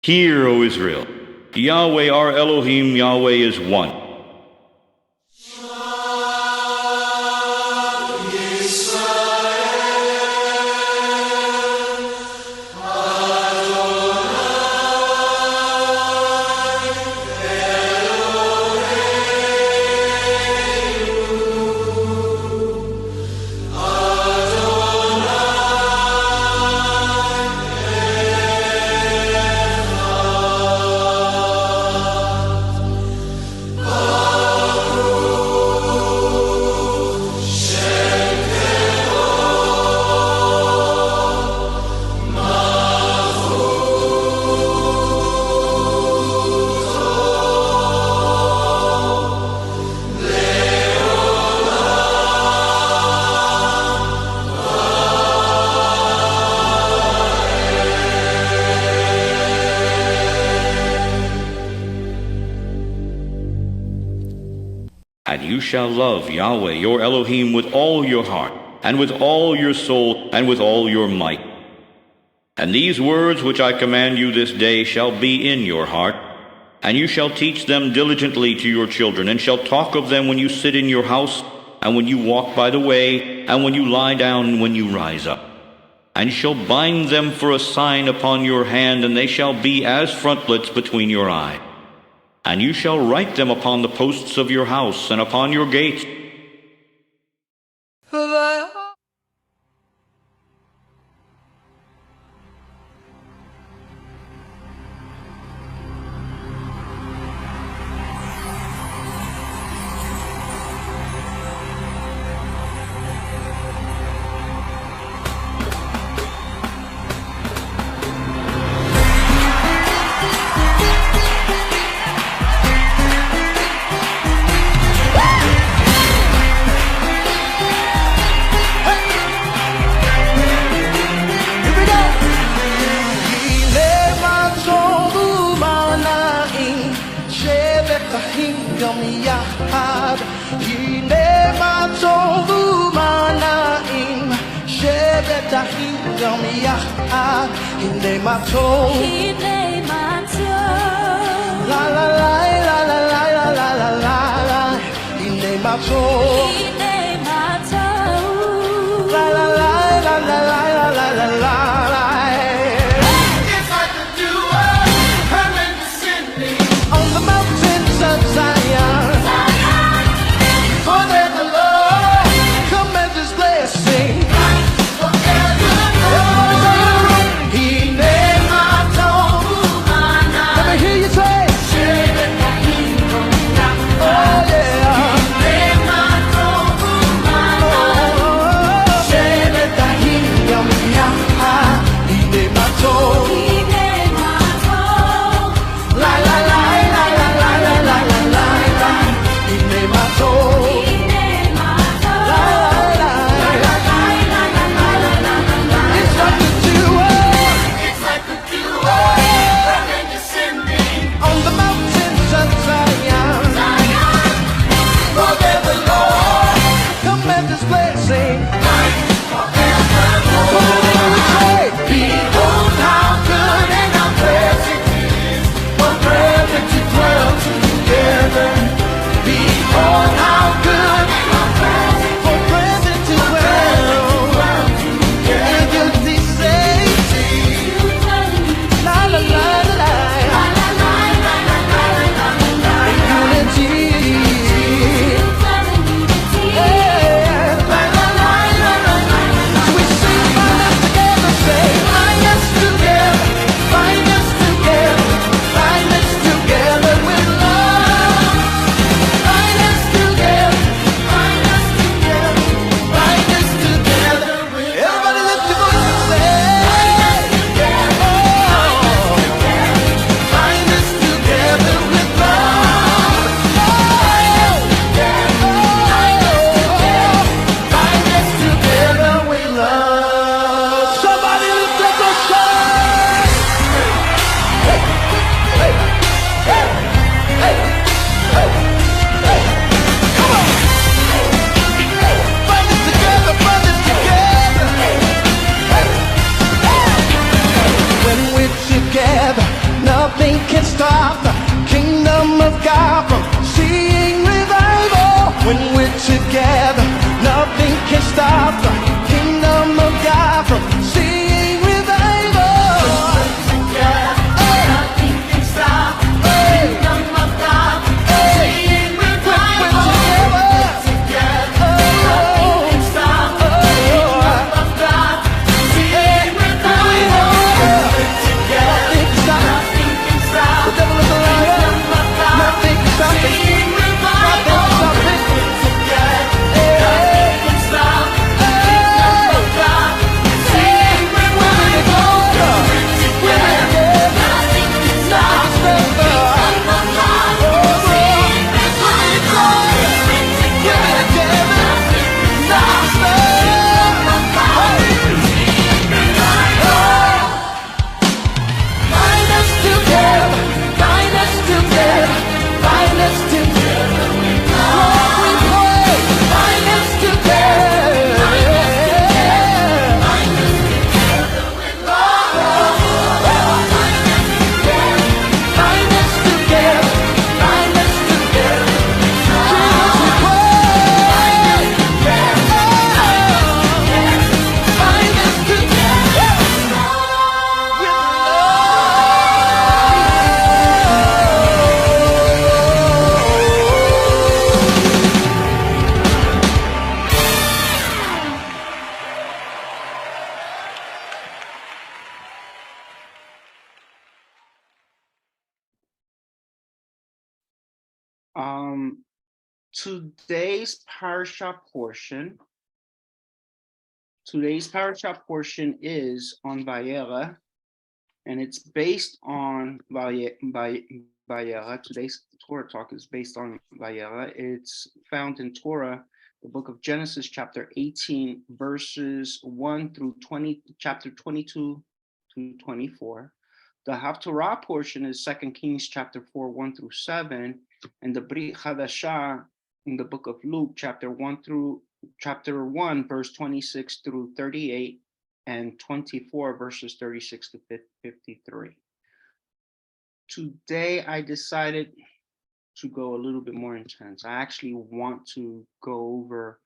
Hear, O Israel, Yahweh our Elohim, Yahweh is one. And you shall love Yahweh your Elohim with all your heart, and with all your soul, and with all your might. And these words which I command you this day shall be in your heart, and you shall teach them diligently to your children, and shall talk of them when you sit in your house, and when you walk by the way, and when you lie down, and when you rise up. And you shall bind them for a sign upon your hand, and they shall be as frontlets between your eyes. And you shall write them upon the posts of your house, and upon your gates. Hinei Mah Tov u'manaim, shevet achim gam yachad. Hinei Mah Tov, Hinei Mah Tov, la la la la la la la la la la. Hinei Mah Tov, Hinei Mah Tov, la la la la la la la la la la. It's like the dew of heaven descending On the mountains of Zion, for there the Lord commands His blessing. forever. Hinei Mah Tov, God from seeing revival. When we're together, nothing can stop the kingdom of God from seeing revival. Nothing can stop the kingdom of God from seeing revival. Together, nothing can stop the kingdom of God from seeing revival. Together, nothing can stop The devil is a liar. kingdom of God Nothing can stop it. seeing revival. Nothing can stop it. Together, nothing can stop the kingdom of God seeing revival. Together, nothing can stop the kingdom of God seeing revival. Together, nothing can stop the kingdom of God seeing revival. Bind us together, bind us together, bind us together. Lord, we pray, bind us together. Bind us together, bind us together. Jesus, we pray. Bind us together. Today's parasha portion is on VaYera, and it's based on VaYera. Today's Torah Talk is based on VaYera. It's found in Torah, the book of Genesis, chapter 18, verses 1 through 20, chapter 22 to 24. The Haftorah portion is 2 Kings, chapter 4, 1 through 7, and the Brit Hadashah in the book of Luke, chapter 1, verse 26 through 38, and 24, verses 36 to 53. Today, I decided to go a little bit more intense. I actually want to go over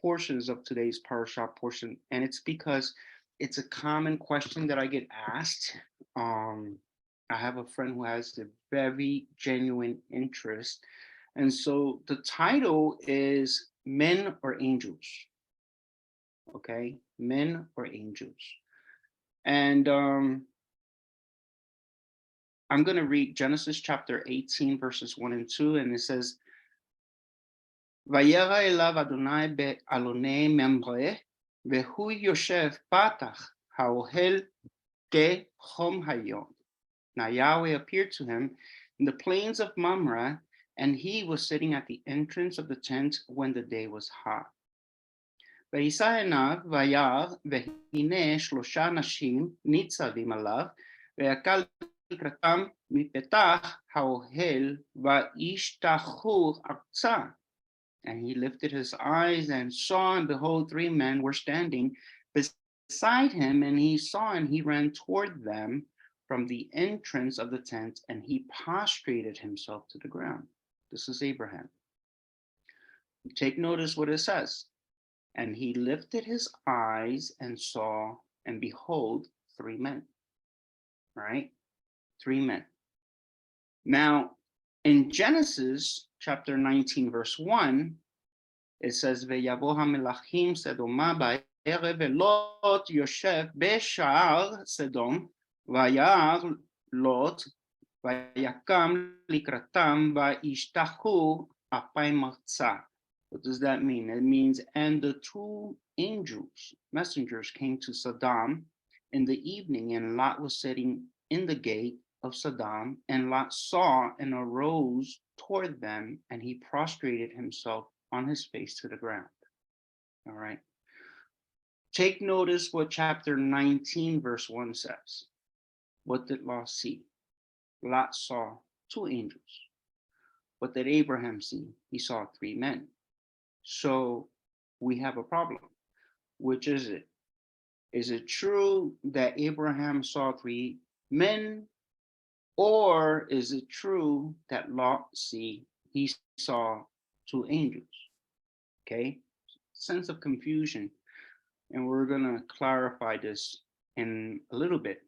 portions of today's parasha portion, and it's because it's a common question that I get asked. I have a friend who has a very genuine interest. And so the title is Men or Angels? Okay, Men or Angels? And I'm going to read Genesis chapter 18, verses 1 and 2, and it says, VaYera elav Adonai be'alonei Mamre, vehu yoshev patach ha'ohel kechom hayom. Now Yahweh appeared to him in the plains of Mamre, and he was sitting at the entrance of the tent when the day was hot. ויישא עיניו וירא, והנה 3 אנשים ניצבים עליו, ויקל לקראתם מפתח האוהל, וישתחו ארצה. And he lifted his eyes and saw, and behold, 3 men were standing beside him, and he saw, and he ran toward them from the entrance of the tent, and he prostrated himself to the ground. This is Abraham. Take notice what it says. And he lifted his eyes and saw, and behold, 3 men. Right? 3 men. Now, in Genesis chapter 19, verse 1, it says, ויבוא המלאכים סדומה בערב, ולוט יושב בשער סדום, וירא לוט, ויקם לקראתם, וישתחו אפיים ארצה. What does that mean? It means, and the 2 angels, messengers, came to Sodom in the evening, and Lot was sitting in the gate of Sodom, and Lot saw and arose toward them, and he prostrated himself on his face to the ground. All right. Take notice what chapter 19, verse 1 says. What did Lot see? Lot saw 2 angels. What did Abraham see? He saw 3 men. So we have a problem. Which is it? Is it true that Abraham saw 3 men, Or is it true that Lot he saw two angels? Okay, sense of confusion. And we're going to clarify this in a little bit.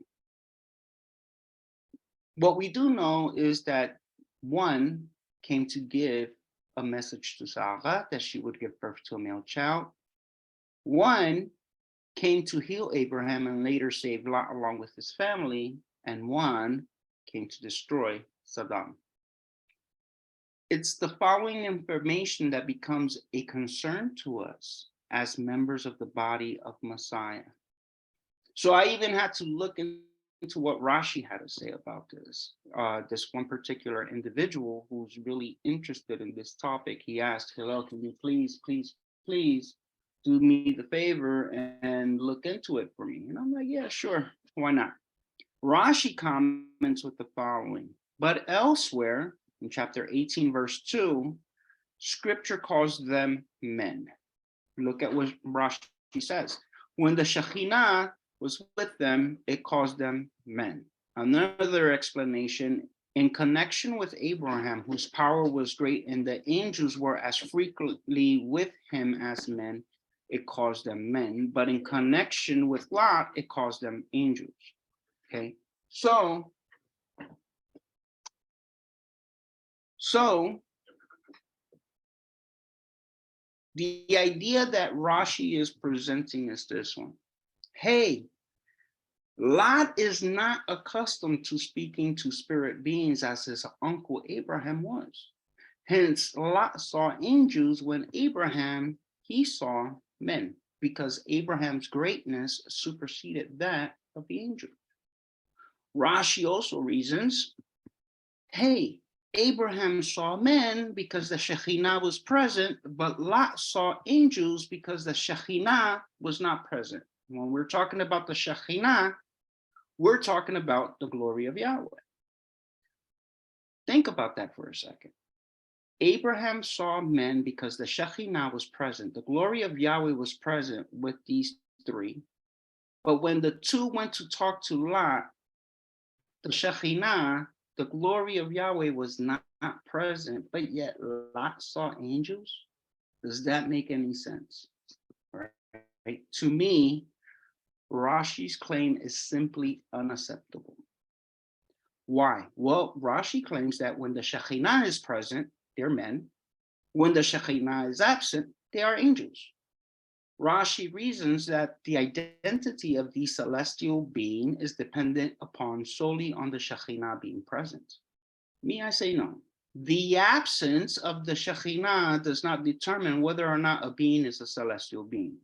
What we do know is that one came to give a message to Sarah that she would give birth to a male child. One came to heal Abraham and later save Lot along with his family. And one came to destroy Sodom. It's the following information that becomes a concern to us as members of the body of Messiah. So I even had to look into what Rashi had to say about this. This one particular individual who's really interested in this topic, he asked, Hillel, can you please do me the favor and look into it for me? And I'm like, yeah, sure, why not? Rashi comments with the following, but elsewhere in chapter 18, verse 2, scripture calls them men. Look at what Rashi says. When the Shekhinah was with them, it calls them men. Another explanation, in connection with Abraham, whose power was great, and the angels were as frequently with him as men, it calls them men. But in connection with Lot, it calls them angels. Okay, so the idea that Rashi is presenting is this one. Hey, Lot is not accustomed to speaking to spirit beings as his uncle Abraham was. Hence, Lot saw angels when Abraham, he saw men, because Abraham's greatness superseded that of the angels. Rashi also reasons, hey, Abraham saw men because the Shekhinah was present, but Lot saw angels because the Shekhinah was not present. When we're talking about the Shekhinah, we're talking about the glory of Yahweh. Think about that for a second. Abraham saw men because the Shekhinah was present. The glory of Yahweh was present with these three. But when the two went to talk to Lot, the Shekhinah, the glory of Yahweh was not present, but yet Lot saw angels. Does that make any sense? Right? To me, Rashi's claim is simply unacceptable. Why? Well, Rashi claims that when the Shekhinah is present, they're men. When the Shekhinah is absent, they are angels. Rashi reasons that the identity of the celestial being is dependent upon solely on the Shekhinah being present. Me, I say no. The absence of the Shekhinah does not determine whether or not a being is a celestial being.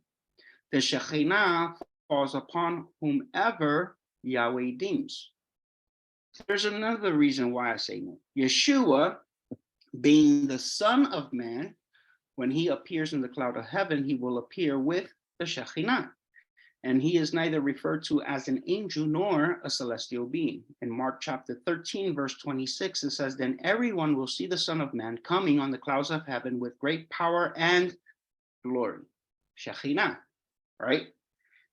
The Shekhinah falls upon whomever Yahweh deems. There's another reason why I say no. Yeshua, being the Son of Man, when he appears in the cloud of heaven, he will appear with the Shekhinah. And he is neither referred to as an angel nor a celestial being. In Mark chapter 13, verse 26, it says, then everyone will see the Son of Man coming on the clouds of heaven with great power and glory. Shekhinah, right?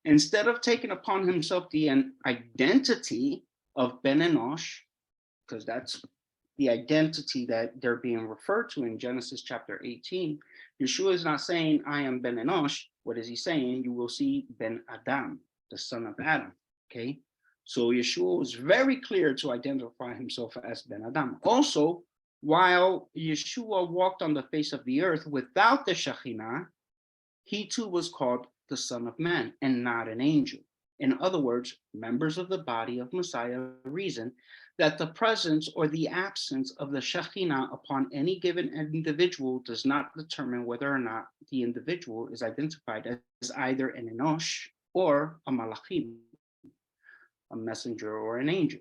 Instead of taking upon himself the identity of Ben Enosh, because that's the identity that they're being referred to in Genesis chapter 18, Yeshua is not saying, I am Ben Enosh. What is he saying? You will see Ben Adam, the son of Adam, okay? So Yeshua was very clear to identify himself as Ben Adam. Also, while Yeshua walked on the face of the earth without the Shekhinah, he too was called the Son of Man and not an angel. In other words, members of the body of Messiah reason that the presence or the absence of the Shekhinah upon any given individual does not determine whether or not the individual is identified as either an Enosh or a Malachim, a messenger or an angel.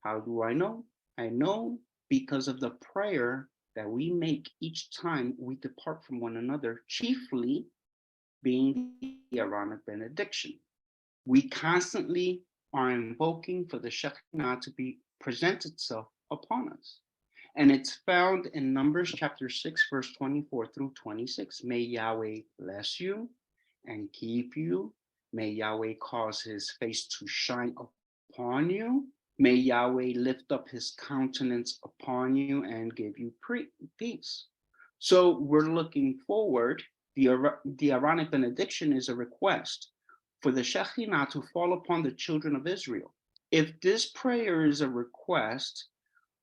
How do I know? I know because of the prayer that we make each time we depart from one another, chiefly being the Aaronic benediction. We constantly are invoking for the Shekhinah to present itself upon us. And it's found in Numbers chapter 6, verse 24 through 26. May Yahweh bless you and keep you. May Yahweh cause his face to shine upon you May Yahweh lift up his countenance upon you and give you peace. So we're looking forward. The Aaronic benediction is a request for the Shekhinah to fall upon the children of Israel. If this prayer is a request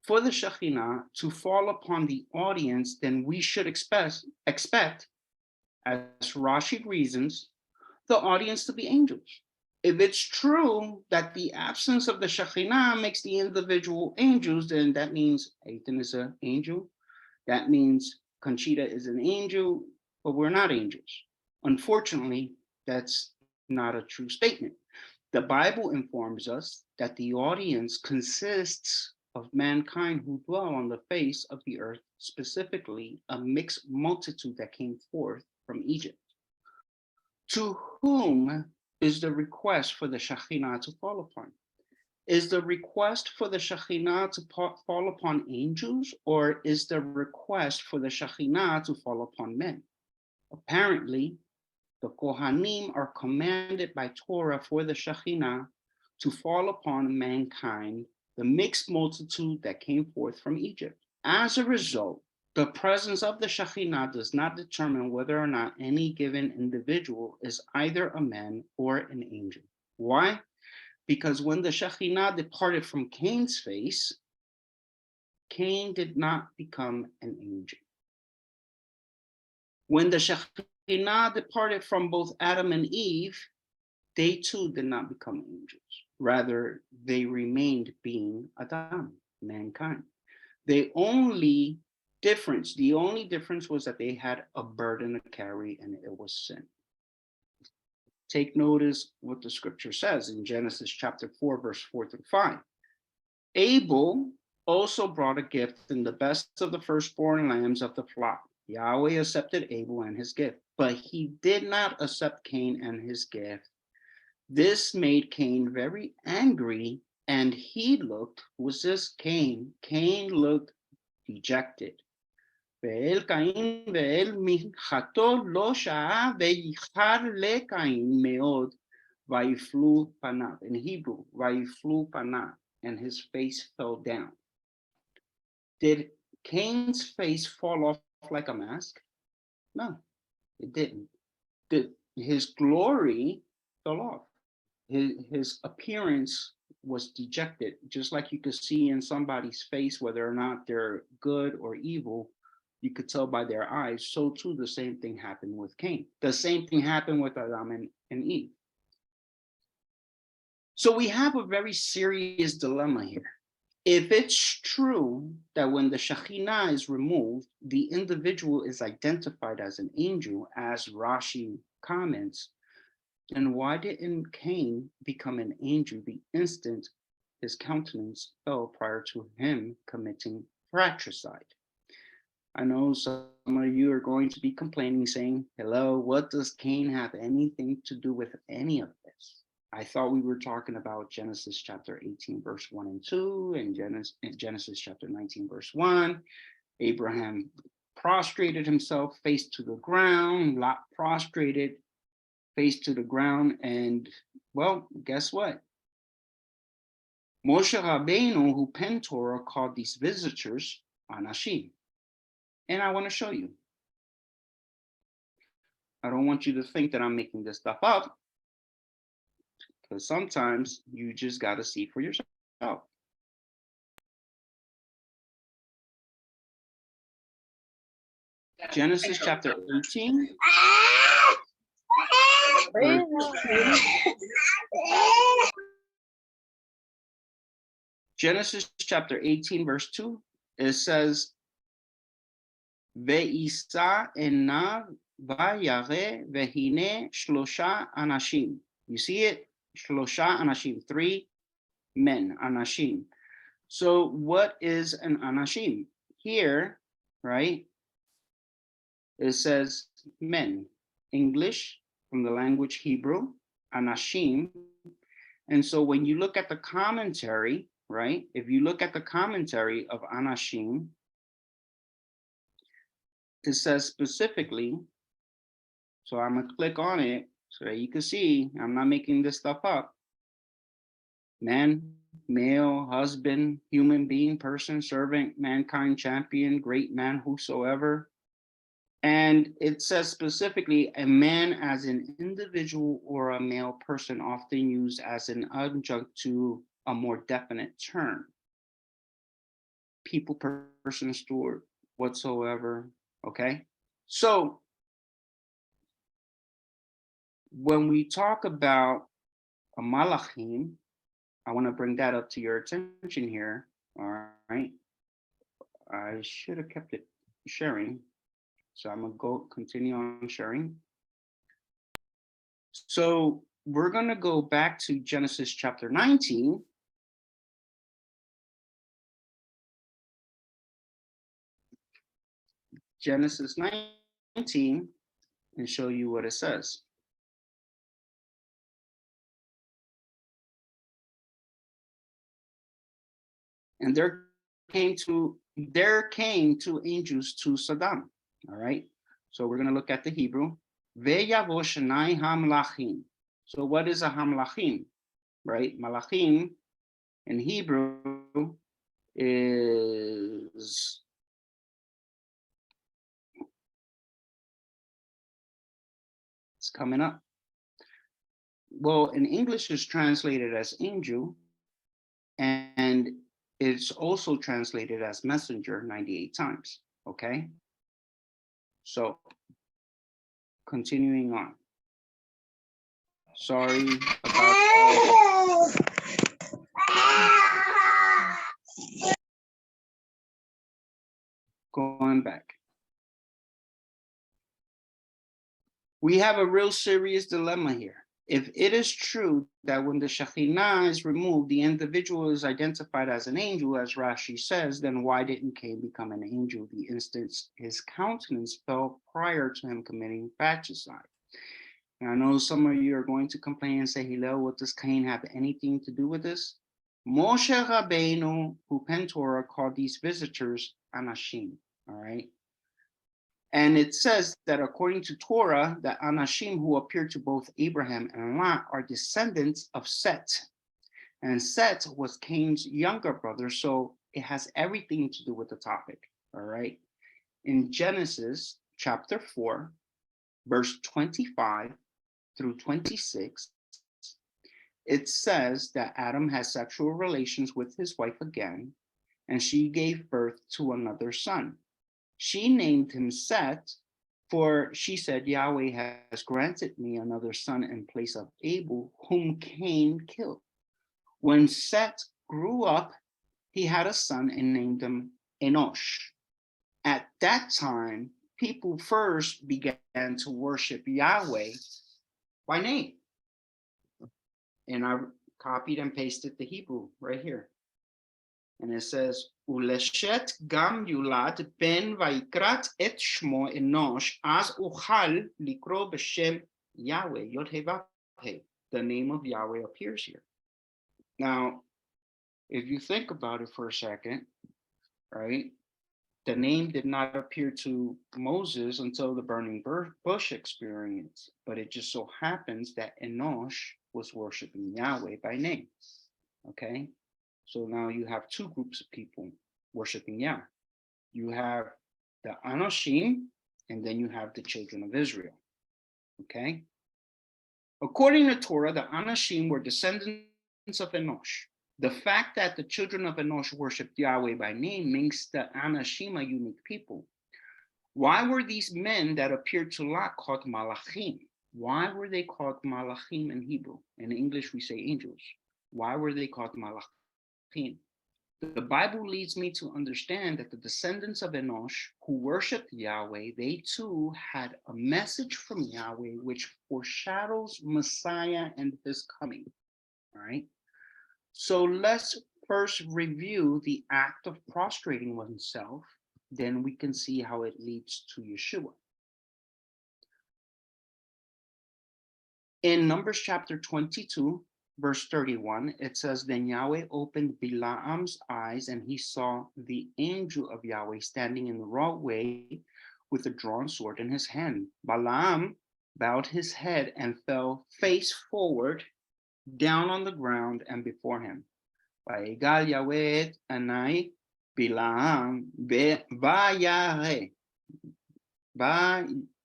for the Shekhinah to fall upon the audience, then we should expect, as Rashi reasons, the audience to be angels. If it's true that the absence of the Shekhinah makes the individual angels, then that means Ethan is an angel. That means Conchita is an angel, but we're not angels. Unfortunately, that's not a true statement. The Bible informs us that the audience consists of mankind who dwell on the face of the earth, specifically a mixed multitude that came forth from Egypt. To whom is the request for the Shekhinah to fall upon? Is the request for the Shekhinah to fall upon angels, or is the request for the Shekhinah to fall upon men? Apparently, the Kohanim are commanded by Torah for the Shekhinah to fall upon mankind, the mixed multitude that came forth from Egypt. As a result, the presence of the Shekhinah does not determine whether or not any given individual is either a man or an angel. Why? Because when the Shekhinah departed from Cain's face, Cain did not become an angel. When the Shekhinah departed from both Adam and Eve, they too did not become angels. Rather, they remained being Adam, mankind. The only difference was that they had a burden to carry, and it was sin. Take notice what the scripture says in Genesis chapter 4, verse 4 through 5. Abel also brought a gift in the best of the firstborn lambs of the flock. Yahweh accepted Abel and his gift, but he did not accept Cain and his gift. This made Cain very angry, and he looked, who was this? Cain. Cain looked dejected. ואל קין ואל מנחתו לא שעה וייחר לקין מאוד ויפלו פניו. In Hebrew, ויפלו פניו, and his face fell down. Did Cain's face fall off like a mask? No, it didn't. His glory fell off. His appearance was dejected, just like you could see in somebody's face whether or not they're good or evil. You could tell by their eyes. So too, the same thing happened with Cain. The same thing happened with Adam and Eve. So we have a very serious dilemma here. If it's true that when the Shekhinah is removed, the individual is identified as an angel, as Rashi comments, then why didn't Cain become an angel the instant his countenance fell prior to him committing fratricide? I know some of you are going to be complaining, saying, hello, what does Cain have anything to do with any of this? I thought we were talking about Genesis chapter 18, verse 1 and 2, and Genesis chapter 19, verse 1. Abraham prostrated himself, face to the ground. Lot prostrated, face to the ground. And, well, guess what? Moshe Rabbeinu, who penned Torah, called these visitors Anashim. And I want to show you. I don't want you to think that I'm making this stuff up, because sometimes you just got to see for yourself. Genesis chapter 18. Genesis chapter 18, verse 2, it says, Ve'isa enav VaYera veHineh shlosha Anashim. You see it? Shlosha Anashim, 3 men, Anashim. So what is an Anashim? Here, right, it says men. English, from the language Hebrew, Anashim. And so when you look at the commentary, right, if you look at the commentary of Anashim, it says specifically, so I'm going to click on it so that you can see I'm not making this stuff up. Men, male, husband, human being, person, servant, mankind, champion, great man, whosoever. And it says specifically a man as an individual or a male person, often used as an adjunct to a more definite term. People, person, steward, whatsoever. Okay. So when we talk about a malachim, I want to bring that up to your attention here. All right. I should have kept it sharing. So I'm going to go continue on sharing. So we're going to go back to Genesis chapter 19. Genesis 19 and show you what it says. And there came two angels to Sodom. All right. So we're going to look at the Hebrew. Veyavo shnai hamlachim. So what is a hamlachim? Right? Malachim in Hebrew is it's coming up. Well, in English it's translated as angel, and it's also translated as messenger 98 times. Okay. So continuing on. Sorry about going back. We have a real serious dilemma here. If it is true that when the Shekhinah is removed, the individual is identified as an angel, as Rashi says, then why didn't Cain become an angel the instant his countenance fell prior to him committing fratricide? And I know some of you are going to complain and say, Hillel, what does Cain have anything to do with this? Moshe Rabbeinu, who penned Torah, called these visitors Anashim, all right? And it says that according to Torah, the Anashim who appeared to both Abraham and Lot are descendants of Seth. And Seth was Cain's younger brother, so it has everything to do with the topic, all right? In Genesis chapter 4, verse 25 through 26, it says that Adam has sexual relations with his wife again, and she gave birth to another son. She named him Seth, for she said, Yahweh has granted me another son in place of Abel, whom Cain killed. When Seth grew up, he had a son and named him Enosh. At that time, people first began to worship Yahweh by name. And I copied and pasted the Hebrew right here. And it says, Uleshet gam yulad ben vaikrat et shmo enosh as uchal likro b'shem Yahweh yod he vav he. The name of Yahweh appears here. Now, if you think about it for a second, right? The name did not appear to Moses until the burning bush experience, but it just so happens that Enosh was worshiping Yahweh by name. Okay. So now you have two groups of people worshiping Yah. You have the Anashim, and then you have the children of Israel. Okay. According to Torah, the Anashim were descendants of Enosh. The fact that the children of Enosh worshipped Yahweh by name makes the Anashim a unique people. Why were these men that appeared to Lot called Malachim? Why were they called Malachim in Hebrew? In English, we say angels. Why were they called Malachim? The Bible leads me to understand that the descendants of Enosh who worshiped Yahweh, they too had a message from Yahweh which foreshadows Messiah and his coming. All right. So let's first review the act of prostrating oneself. Then we can see how it leads to Yeshua. In Numbers chapter 22, verse 31, it says, Then Yahweh opened Bilaam's eyes, and he saw the angel of Yahweh standing in the right way with a drawn sword in his hand. Balaam bowed his head and fell face forward down on the ground and before him. ויגל יהוה את עיני בלעם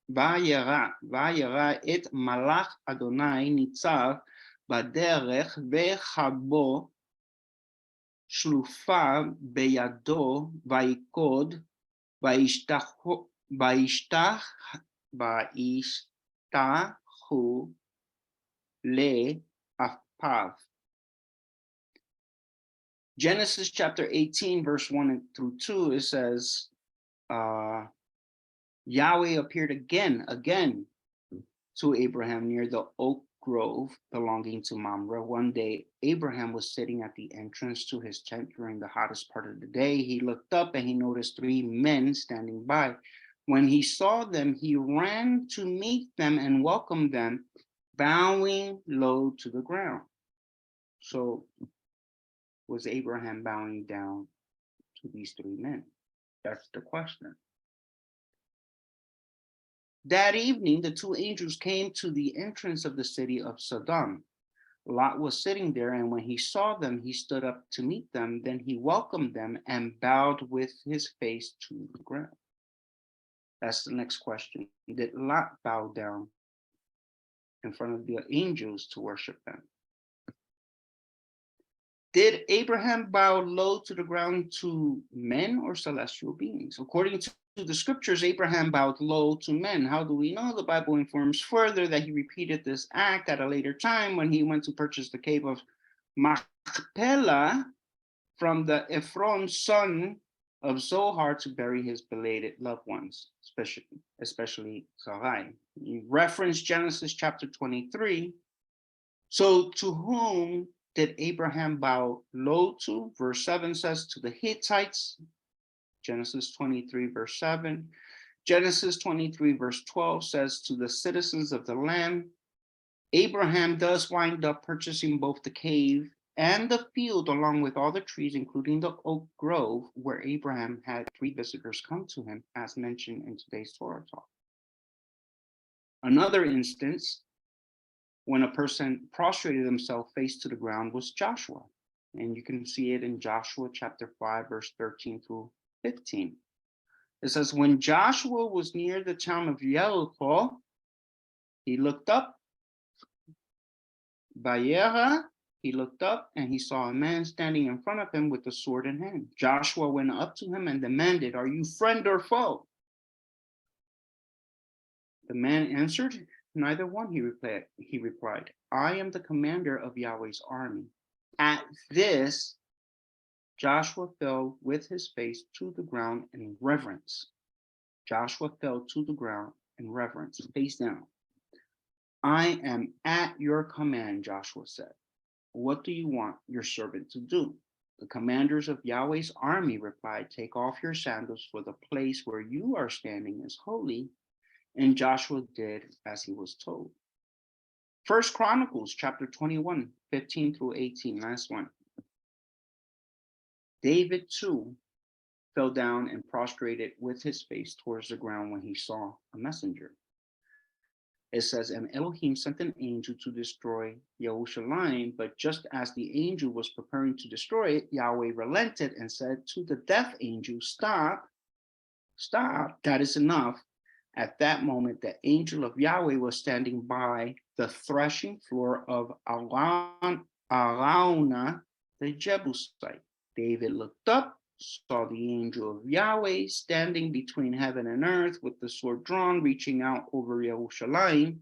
וירא את מלאך אדוני ניצב בדרך וחבו שלופה בידו ויקוד וישתחו לאפיו. Genesis chapter 18, verse 1 through 2, it says, Yahweh appeared again to Abraham near the oak grove belonging to Mamre. One day, Abraham was sitting at the entrance to his tent during the hottest part of the day. He looked up and he noticed 3 men standing by. When he saw them, he ran to meet them and welcomed them, bowing low to the ground. So, was Abraham bowing down to these 3 men? That's the question. That evening, the 2 angels came to the entrance of the city of Sodom. Lot was sitting there, and when he saw them, he stood up to meet them. Then he welcomed them and bowed with his face to the ground. That's the next question. Did Lot bow down in front of the angels to worship them? Did Abraham bow low to the ground to men or celestial beings? According to the scriptures, Abraham bowed low to men. How do we know? The Bible informs further that he repeated this act at a later time when he went to purchase the cave of Machpelah from the Ephron son of Zohar to bury his belated loved ones, especially Sarai. He referenced Genesis chapter 23. So to whom did Abraham bow low to? Verse 7 says to the Hittites, Genesis 23 verse 7. Genesis 23 verse 12 says to the citizens of the land. Abraham does wind up purchasing both the cave and the field along with all the trees, including the oak grove, where Abraham had 3 visitors come to him, as mentioned in today's Torah Talk. Another instance when a person prostrated himself face to the ground was Joshua. And you can see it in Joshua chapter 5, verse 13 through 15. It says, when Joshua was near the town of Jericho, he looked up, VaYera, he looked up and he saw a man standing in front of him with a sword in hand. Joshua went up to him and demanded, are you friend or foe? The man answered, neither one, he replied. I am the commander of Yahweh's army. At this, Joshua fell with his face to the ground in reverence. Joshua fell to the ground in reverence, face down. I am at your command, Joshua said. What do you want your servant to do? The commanders of Yahweh's army replied, take off your sandals, for the place where you are standing is holy. And Joshua did as he was told. 1 Chronicles chapter 21, 15 through 18, last one. David too fell down and prostrated with his face towards the ground when he saw a messenger. It says, and Elohim sent an angel to destroy Yerushalayim, but just as the angel was preparing to destroy it, Yahweh relented and said to the deaf angel, stop, that is enough. At that moment, the angel of Yahweh was standing by the threshing floor of Araunah, the Jebusite. David looked up, saw the angel of Yahweh standing between heaven and earth with the sword drawn, reaching out over Yerushalayim.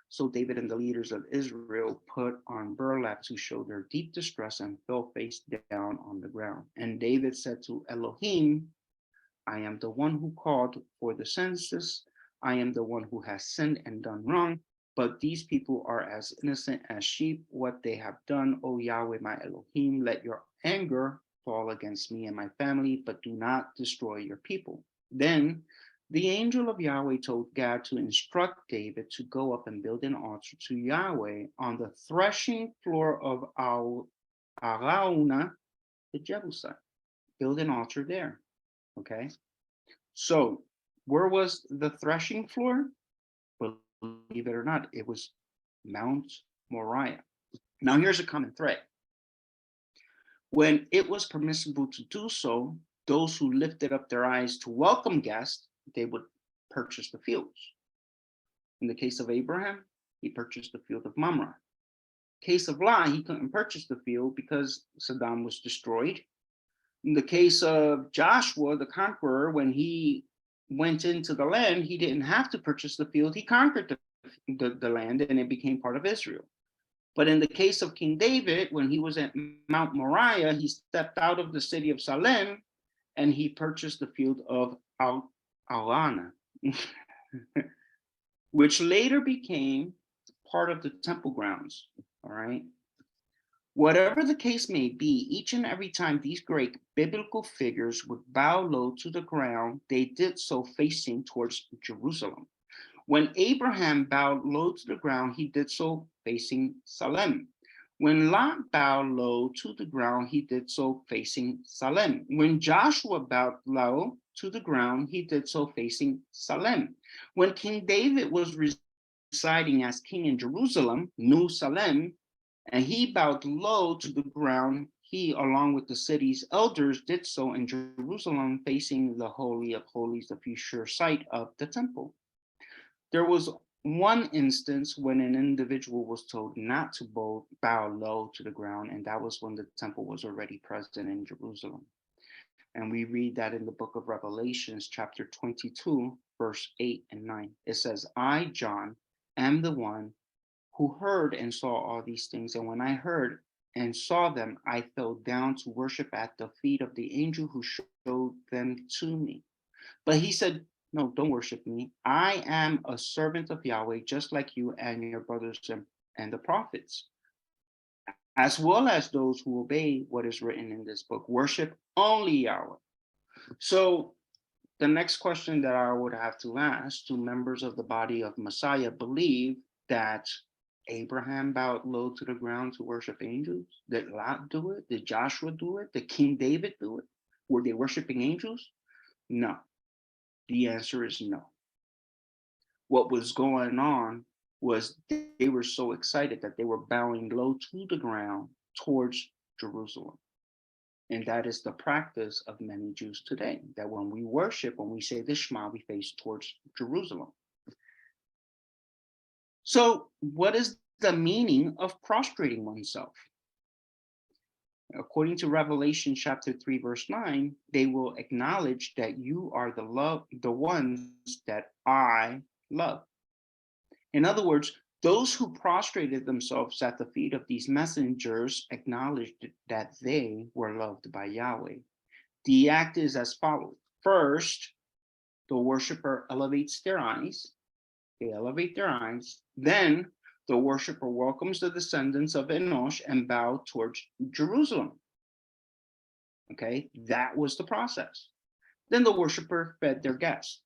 So David and the leaders of Israel put on burlap to show their deep distress and fell face down on the ground. And David said to Elohim, I am the one who called for the census. I am the one who has sinned and done wrong, but these people are as innocent as sheep. What they have done, O Yahweh, my Elohim, let your anger fall against me and my family, but do not destroy your people. Then the angel of Yahweh told Gad to instruct David to go up and build an altar to Yahweh on the threshing floor of Araunah, the Jebusite. Build an altar there, okay? So, where was the threshing floor? Believe it or not, it was Mount Moriah. Now here's a common thread. When it was permissible to do so, those who lifted up their eyes to welcome guests, they would purchase the fields. In the case of Abraham, he purchased the field of Mamre. Case of Lot, he couldn't purchase the field because Saddam was destroyed. In the case of Joshua, the conqueror, when he went into the land, he didn't have to purchase the field. He conquered the land and it became part of Israel. But in the case of King David, when he was at Mount Moriah, he stepped out of the city of Salem and he purchased the field of Alana, which later became part of the temple grounds, all right? Whatever the case may be, each and every time these great biblical figures would bow low to the ground, they did so facing towards Jerusalem. When Abraham bowed low to the ground, he did so facing Salem. When Lot bowed low to the ground, he did so facing Salem. When Joshua bowed low to the ground, he did so facing Salem. When King David was residing as king in Jerusalem, New Salem, and he bowed low to the ground, he, along with the city's elders, did so in Jerusalem, facing the Holy of Holies, the future site of the temple. There was one instance when an individual was told not to bow low to the ground, and that was when the temple was already present in Jerusalem. And we read that in the book of Revelations, chapter 22, verse 8 and 9. It says, I, John, am the one who heard and saw all these things. And when I heard and saw them, I fell down to worship at the feet of the angel who showed them to me. But he said, no, don't worship me. I am a servant of Yahweh, just like you and your brothers and the prophets, as well as those who obey what is written in this book. Worship only Yahweh. So the next question that I would have to ask, do members of the body of Messiah believe that Abraham bowed low to the ground to worship angels? Did Lot do it? Did Joshua do it? Did King David do it? Were they worshiping angels? No. The answer is no. What was going on was they were so excited that they were bowing low to the ground towards Jerusalem. And that is the practice of many Jews today, that when we worship, when we say the Shema, we face towards Jerusalem. So what is the meaning of prostrating oneself? According to Revelation chapter 3, verse 9, they will acknowledge that you are the ones that I love. In other words, those who prostrated themselves at the feet of these messengers acknowledged that they were loved by Yahweh. The act is as follows. First, the worshiper elevates their eyes. They elevate their eyes. Then the worshiper welcomes the descendants of Enosh and bow towards Jerusalem. Okay, that was the process. Then the worshiper fed their guests.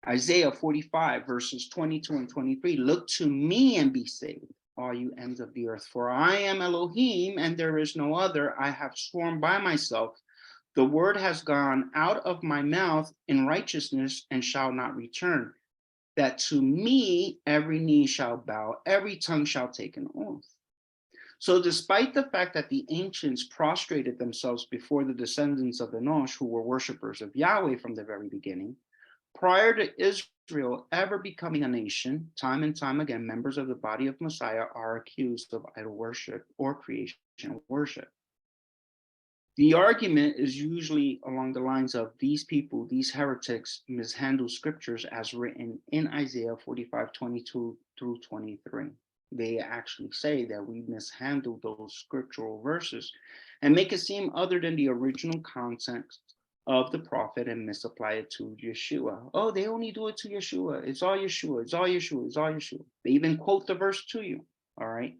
Isaiah 45, verses 22 and 23, look to me and be saved, all you ends of the earth, for I am Elohim and there is no other. I have sworn by myself, the word has gone out of my mouth in righteousness and shall not return, that to me every knee shall bow, every tongue shall take an oath. So despite the fact that the ancients prostrated themselves before the descendants of Enosh, who were worshipers of Yahweh from the very beginning, prior to Israel ever becoming a nation, time and time again, members of the body of Messiah are accused of idol worship or creation worship. The argument is usually along the lines of these people, these heretics, mishandle scriptures as written in Isaiah 45, 22 through 23. They actually say that we mishandle those scriptural verses and make it seem other than the original context of the prophet and misapply it to Yeshua. Oh, they only do it to Yeshua. It's all Yeshua. It's all Yeshua. It's all Yeshua. They even quote the verse to you. All right.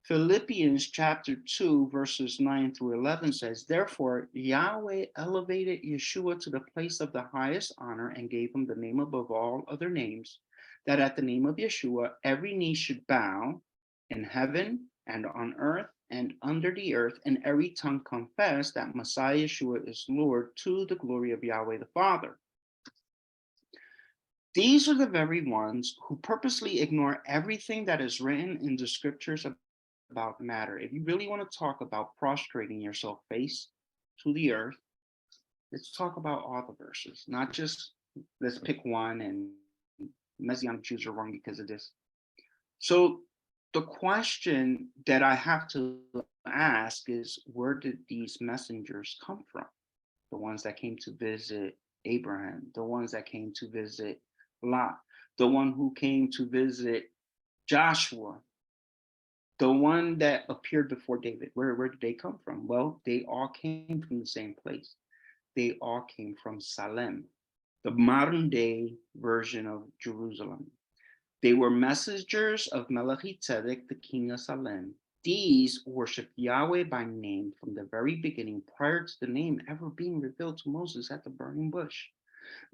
Philippians chapter 2, verses 9 through 11 says, therefore, Yahweh elevated Yeshua to the place of the highest honor and gave him the name above all other names, that at the name of Yeshua, every knee should bow in heaven and on earth and under the earth, and every tongue confess that Messiah Yeshua is Lord, to the glory of Yahweh the Father. These are the very ones who purposely ignore everything that is written in the scriptures about matter. If you really want to talk about prostrating yourself face to the earth, let's talk about all the verses, not just let's pick one and Messianic Jews are wrong because of this. So the question that I have to ask is, where did these messengers come from? The ones that came to visit Abraham, the ones that came to visit Lot, the one who came to visit Joshua, the one that appeared before David. Where did they come from? Well, they all came from the same place. They all came from Salem, the modern day version of Jerusalem. They were messengers of Melchizedek, the king of Salem. These worshiped Yahweh by name from the very beginning, prior to the name ever being revealed to Moses at the burning bush.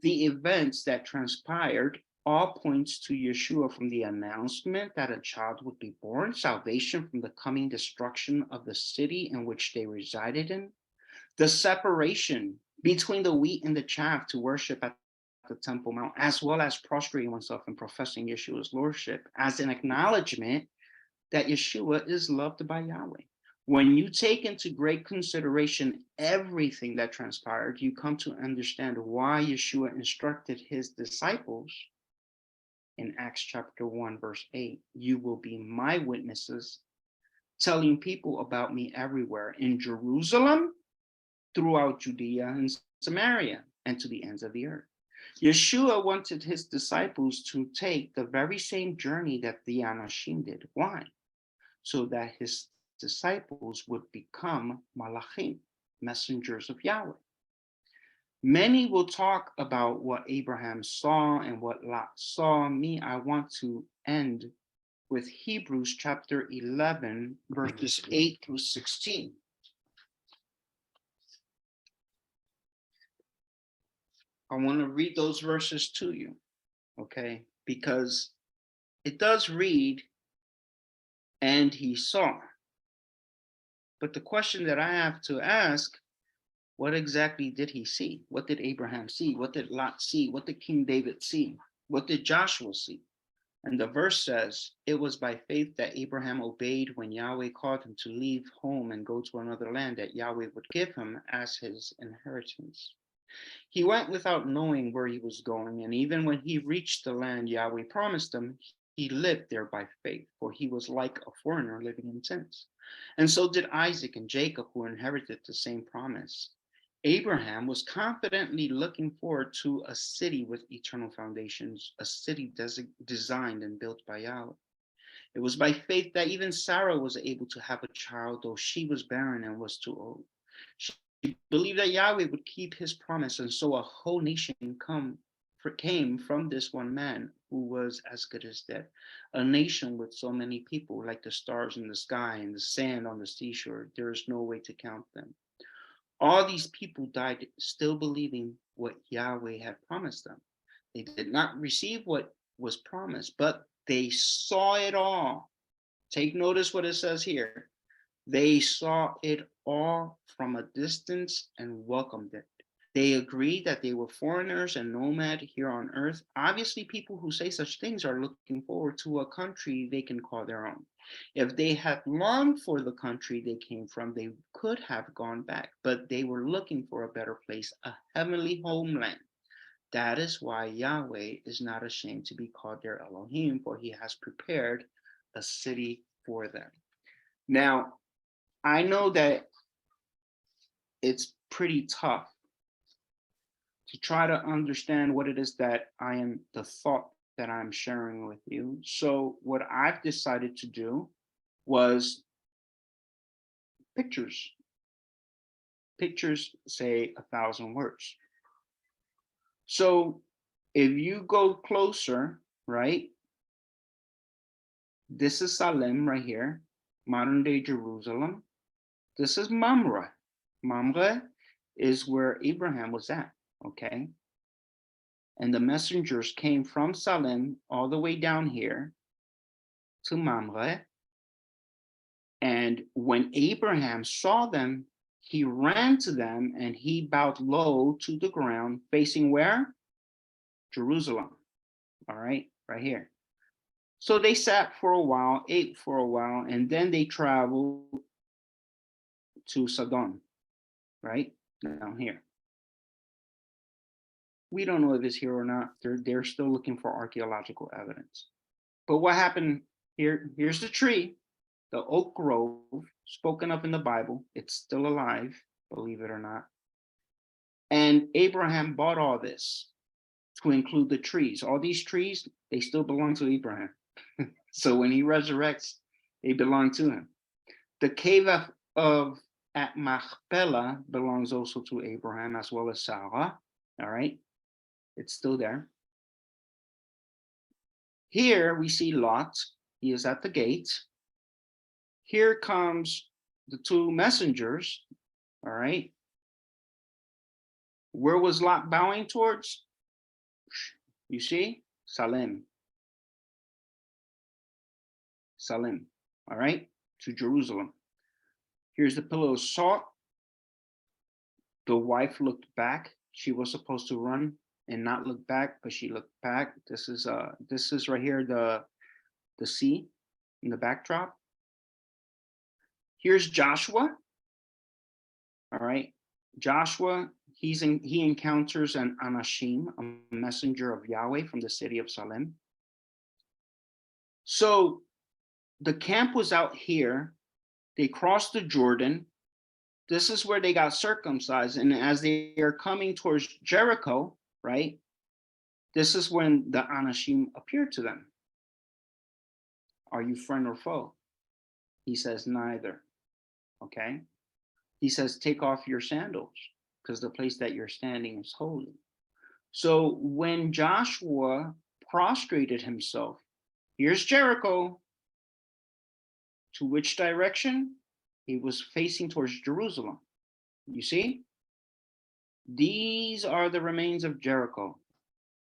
The events that transpired all points to Yeshua, from the announcement that a child would be born, salvation from the coming destruction of the city in which they resided in, the separation between the wheat and the chaff to worship at the Temple Mount, as well as prostrating oneself and professing Yeshua's lordship as an acknowledgement that Yeshua is loved by Yahweh. When you take into great consideration everything that transpired, you come to understand why Yeshua instructed his disciples in Acts chapter 1, verse 8, you will be my witnesses, telling people about me everywhere, in Jerusalem, throughout Judea and Samaria, and to the ends of the earth. Yeshua wanted his disciples to take the very same journey that the Anashim did. Why? So that his disciples would become malachim, messengers of Yahweh. Many will talk about what Abraham saw and what Lot saw. Me, I want to end with Hebrews chapter 11, verses 8 through 16. I want to read those verses to you, okay? Because it does read, and he saw. But the question that I have to ask, what exactly did he see? What did Abraham see? What did Lot see? What did King David see? What did Joshua see? And the verse says, it was by faith that Abraham obeyed when Yahweh called him to leave home and go to another land that Yahweh would give him as his inheritance. He went without knowing where he was going, and even when he reached the land Yahweh promised him, he lived there by faith, for he was like a foreigner living in tents. And so did Isaac and Jacob, who inherited the same promise. Abraham was confidently looking forward to a city with eternal foundations, a city designed and built by Yahweh. It was by faith that even Sarah was able to have a child, though she was barren and was too old. She believed that Yahweh would keep his promise, and so a whole nation came from this one man who was as good as dead. A nation with so many people, like the stars in the sky and the sand on the seashore, there is no way to count them. All these people died still believing what Yahweh had promised them. They did not receive what was promised, but they saw it all. Take notice what it says here. They saw it all from a distance and welcomed it. They agreed that they were foreigners and nomad here on earth. Obviously, people who say such things are looking forward to a country they can call their own. If they had longed for the country they came from, they could have gone back, but they were looking for a better place, a heavenly homeland. That is why Yahweh is not ashamed to be called their Elohim, for he has prepared a city for them. Now, I know that it's pretty tough to try to understand what it is that the thought that I'm sharing with you. So what I've decided to do was pictures. Pictures say 1,000 words. So if you go closer, right? This is Salem right here, modern day Jerusalem. This is Mamre. Mamre is where Abraham was at, okay? And the messengers came from Salem all the way down here to Mamre. And when Abraham saw them, he ran to them and he bowed low to the ground, facing where? Jerusalem, all right, right here. So they sat for a while, ate for a while, and then they traveled to Sodom, right? Down here. We don't know if it's here or not. They're still looking for archaeological evidence. But what happened here? Here's the tree, the oak grove, spoken of in the Bible. It's still alive, believe it or not. And Abraham bought all this to include the trees. All these trees, they still belong to Abraham. So when he resurrects, they belong to him. The cave of at Machpelah belongs also to Abraham as well as Sarah. All right, it's still there. Here we see Lot. He is at the gate. Here comes the two messengers. All right. Where was Lot bowing towards? You see, Salem. Salem. All right, to Jerusalem. Here's the pillar of salt. The wife looked back. She was supposed to run and not look back, but she looked back. This is right here the sea in the backdrop. Here's Joshua. All right, Joshua. He encounters an Anashim, a messenger of Yahweh from the city of Salem. So the camp was out here. They crossed the Jordan. This is where they got circumcised. And as they are coming towards Jericho, right? This is when the Anashim appeared to them. Are you friend or foe? He says, neither. Okay. He says, take off your sandals, because the place that you're standing is holy. So when Joshua prostrated himself, here's Jericho. To which direction? He was facing towards Jerusalem. You see? These are the remains of Jericho.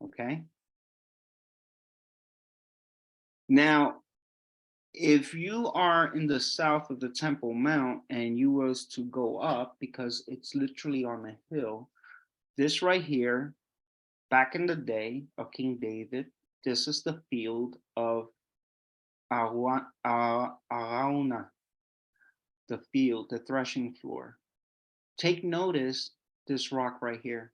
Okay. Now, if you are in the south of the Temple Mount and you was to go up, because it's literally on a hill, this right here, back in the day of King David, this is the field of Araunah, the field, the threshing floor. Take notice this rock right here.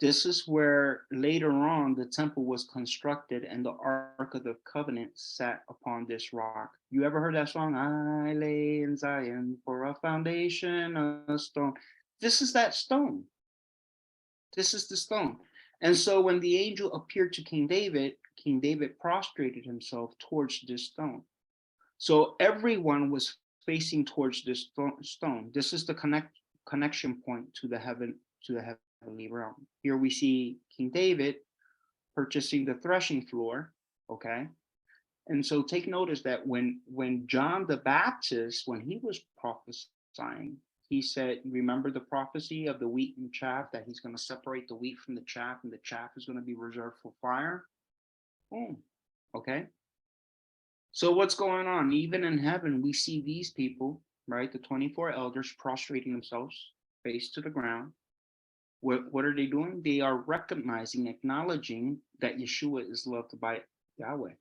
This is where later on the temple was constructed and the Ark of the Covenant sat upon this rock. You ever heard that song? I lay in Zion for a foundation, a stone. This is that stone. This is the stone. And so when the angel appeared to King David prostrated himself towards this stone. So everyone was facing towards this stone. This is the connection point to the heavenly realm. Here we see King David purchasing the threshing floor. Okay. And so take notice that when John the Baptist, when he was prophesying, he said, remember the prophecy of the wheat and chaff, that he's going to separate the wheat from the chaff, and the chaff is going to be reserved for fire. Boom. Okay. So what's going on? Even in heaven, we see these people, right? The 24 elders prostrating themselves, face to the ground. What are they doing? They are recognizing, acknowledging that Yeshua is loved by Yahweh.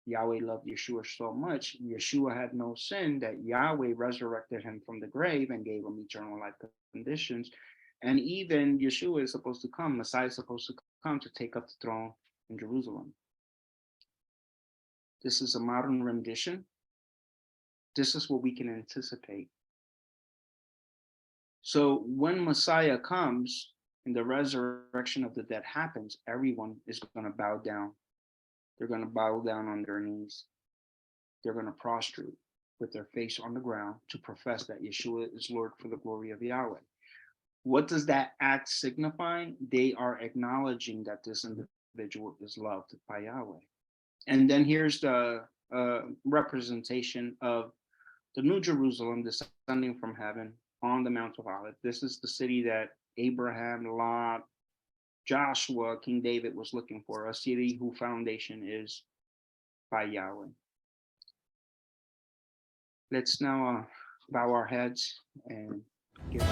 Yahweh loved Yeshua so much. Yeshua had no sin, that Yahweh resurrected him from the grave and gave him eternal life conditions. And even Yeshua is supposed to come, Messiah is supposed to come to take up the throne in Jerusalem. This is a modern rendition. This is what we can anticipate. So when Messiah comes and the resurrection of the dead happens, everyone is going to bow down. They're going to bow down on their knees. They're going to prostrate with their face on the ground to profess that Yeshua is Lord for the glory of Yahweh. What does that act signify? They are acknowledging that this individual is loved by Yahweh. And then here's the representation of the New Jerusalem descending from heaven on the Mount of Olives. This is the city that Abraham, Lot, Joshua, King David was looking for, a city whose foundation is by Yahweh. Let's now bow our heads and give